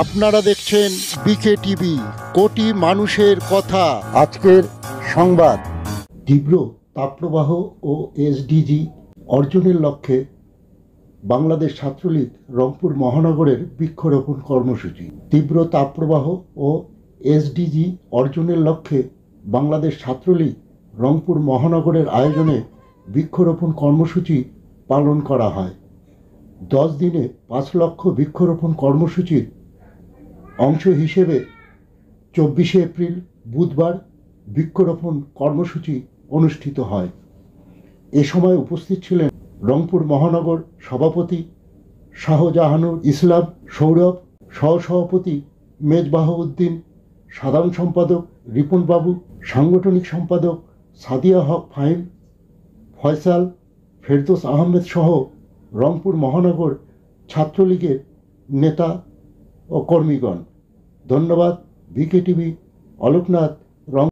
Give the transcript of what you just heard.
আপনারা দেখছেন বিকে টিভি, কোটি মানুষের কথা। আজকের সংবাদ: তীব্র তাপপ্রবাহ ও এসডিজি অর্জনের লক্ষ্যে বাংলাদেশ ছাত্রলীগ রংপুর মহানগরের বৃক্ষরোপণ কর্মসূচি। তীব্র তাপপ্রবাহ ও এসডিজি অর্জনের লক্ষ্যে বাংলাদেশ ছাত্রলীগ রংপুর মহানগরের আয়োজনে বৃক্ষরোপণ কর্মসূচি পালন করা হয়। 10 দিনে 5 লক্ষ বৃক্ষরোপণ কর্মসূচির অংশ হিসেবে 24শে এপ্রিল বুধবার বৃক্ষরোপণ কর্মসূচি অনুষ্ঠিত হয়। এ সময় উপস্থিত ছিলেন রংপুর মহানগর সভাপতি শাহজাহানুর ইসলাম সৌরভ, সহসভাপতি মেজবাহ উদ্দিন, সাধারণ সম্পাদক রিপন বাবু, সাংগঠনিক সম্পাদক সাদিয়া হক ফাহিম, ফয়সাল, ফেরদৌস আহমেদ সহ রংপুর মহানগর ছাত্রলীগের নেতা ও কর্মীগণ। ধন্যবাদ। বিকে টিভি, অলোকনাথ,